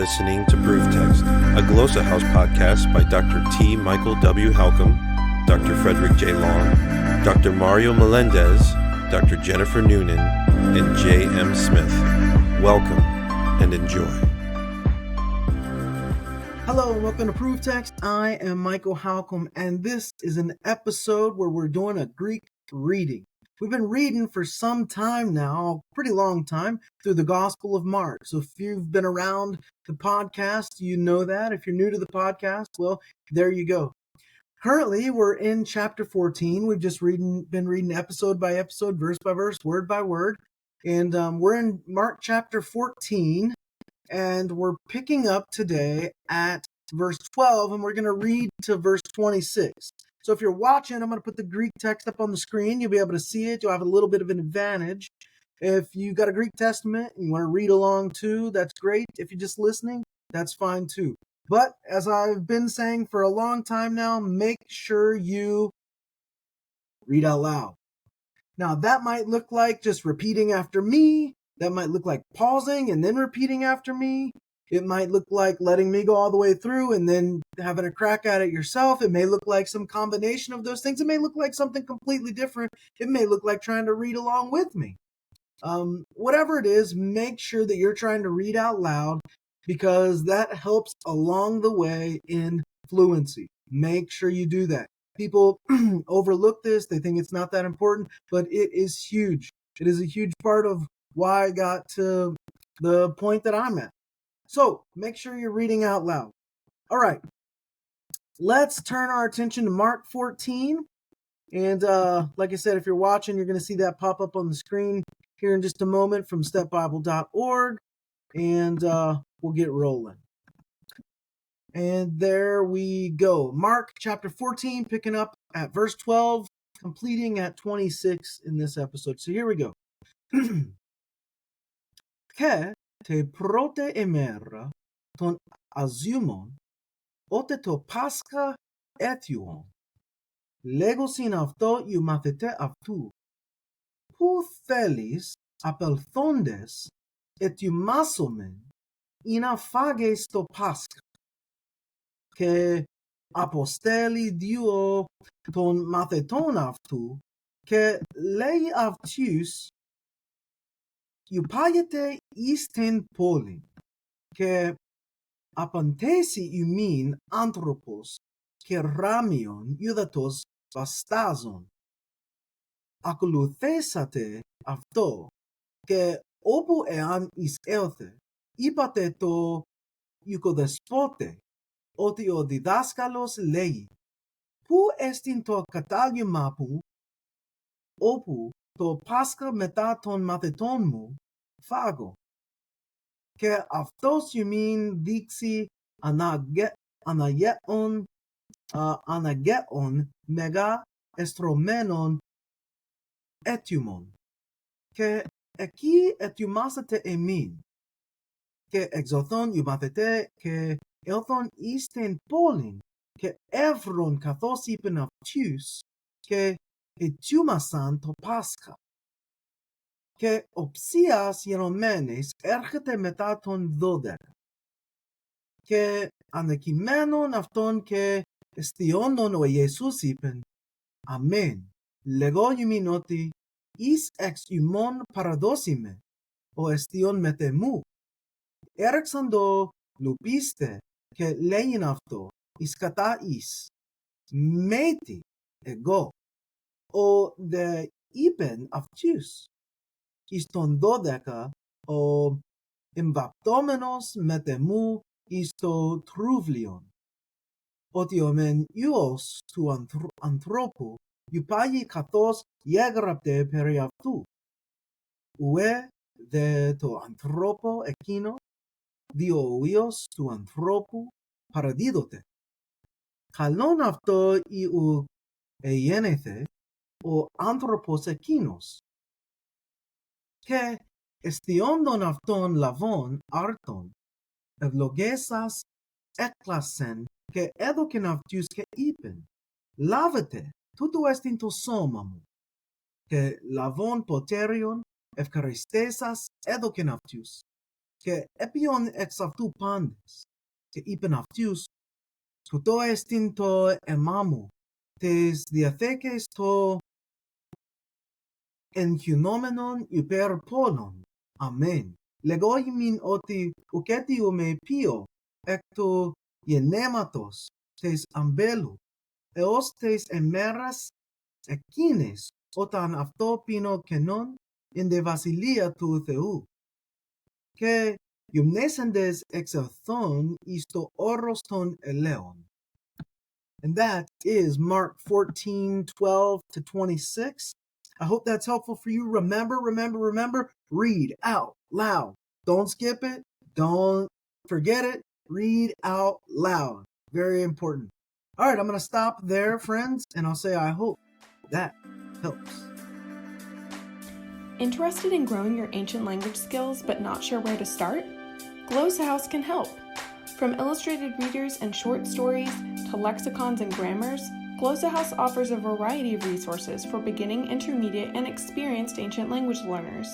listening to Proof Text, a Glossa House podcast by Dr. T. Michael W. Halcomb, Dr. Frederick J. Long, Dr. Mario Melendez, Dr. Jennifer Noonan, and J. M. Smith. Welcome and enjoy. Hello and welcome to Proof Text. I am Michael Halcomb, and this is an episode where we're doing a Greek reading. We've been reading for some time now, a pretty long time, through the Gospel of Mark. So if you've been around the podcast, you know that. If you're new to the podcast, well, there you go. Currently, we're in chapter 14. We've just been reading episode by episode, verse by verse, word by word. And we're in Mark chapter 14, and we're picking up today at verse 12, and we're going to read to verse 26. So if you're watching, I'm going to put the Greek text up on the screen. You'll be able to see it. You'll have a little bit of an advantage. If you got a Greek Testament and you want to read along too, that's great. If you're just listening, that's fine too. But as I've been saying for a long time now, make sure you read out loud. Now, that might look like just repeating after me. That might look like pausing and then repeating after me. It might look like letting me go all the way through and then having a crack at it yourself. It may look like some combination of those things. It may look like something completely different. It may look like trying to read along with me. Whatever it is, make sure that you're trying to read out loud because that helps along the way in fluency. Make sure you do that. People overlook this. They think it's not that important, but it is huge. It is a huge part of why I got to the point that I'm at. So make sure you're reading out loud. All right, let's turn our attention to Mark 14. And like I said, if you're watching, you're going to see that pop up on the screen here in just a moment from stepbible.org. And we'll get rolling. And there we go. Mark chapter 14, picking up at verse 12, completing at 26 in this episode. So here we go. Ke te prote emera ton azumon, ote to pascha ethuon. Legosin αυτό you μαθητέ αυτού. Πού θέλεις απελθόντες ετοιμάσομεν ή να φάγες το Πάσχα. Και αποστέλει δύο των μαθητών αυτού και λέει αυτούς «Υπάγετε εις την πόλη και απαντήσει ημίν άνθρωπος και ράμιον Ιουδατός βαστάζων. Ακολουθήσατε αυτό και όπου εάν εις έλθε, είπατε το οικοδεσπότε ότι ο διδάσκαλος λέει «Πού εστιν το κατάλημα μου, όπου το Πάσχα μετά των μαθητών μου φάγω». Και αυτός ημίν δείξει αναγκαίων μεγά εστρωμένων έτοιμων. Και εκεί ετοιμάσατε εμήν. Και εξωθών οι μαθητέ και έλθον εις την πόλην και εύρων καθώς είπεν αυτούς και ετοίμασαν το Πάσχα. Και οψίας γενομένης έρχεται μετά των 12. Και ανακειμένων αυτών και εστιόντων ο Ιησούς είπεν «Αμέν, λέγω ημίν ότι εις εξ ημών παραδώσιμε, ο εστιόν μετεμού». Έρεξαντο λουπίστε και λέγειν αυτό εις κατά εις «Μέτι εγώ». Ο δε είπεν αυτούς εις των 12 ο εμβαπτόμενος μετεμού εις το τρούβλιον, ότι ο μεν Υιός του ανθρώπου υπάγει καθώς γέγραπτε περί αυτού. Ουέ δε το ανθρώπο εκείνο, διό ο Υιός του ανθρώπου παραδίδοται. Καλόν αυτό ή ου εγέννηθε ο άνθρωπος εκείνος. Και εστιόντων αυτών λαβών άρτων, ευλογέσας έκλασεν και έδωκεν αυτούς και είπεν, «Λάβετε, τούτο εστιν το σώμα μου». Και λαβών ποτέριον, ευχαριστήσας έδωκεν αυτούς. que epion exaftupandes, que ipenaftius, kutoes tinto emamo, tes diathekes to en hunomenon hyperpolon. Amen. Legoimin oti uketiume pio, ecto yenematos, tes ambelu, eos tes emeras ekines, otan aftopino kenon, inde Vasilia tu theu, que iumnesendes exathon isto oroston eleon. And that is Mark 14:12-26. I hope that's helpful for you. Remember, read out loud. Don't skip it. Don't forget it. Read out loud. Very important. All right, I'm going to stop there, friends, and I'll say I hope that helps. Interested in growing your ancient language skills but not sure where to start? Glossa House can help. From illustrated readers and short stories to lexicons and grammars, Glossa House offers a variety of resources for beginning, intermediate, and experienced ancient language learners.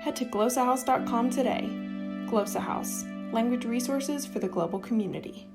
Head to glossahouse.com today. Glossa House, language resources for the global community.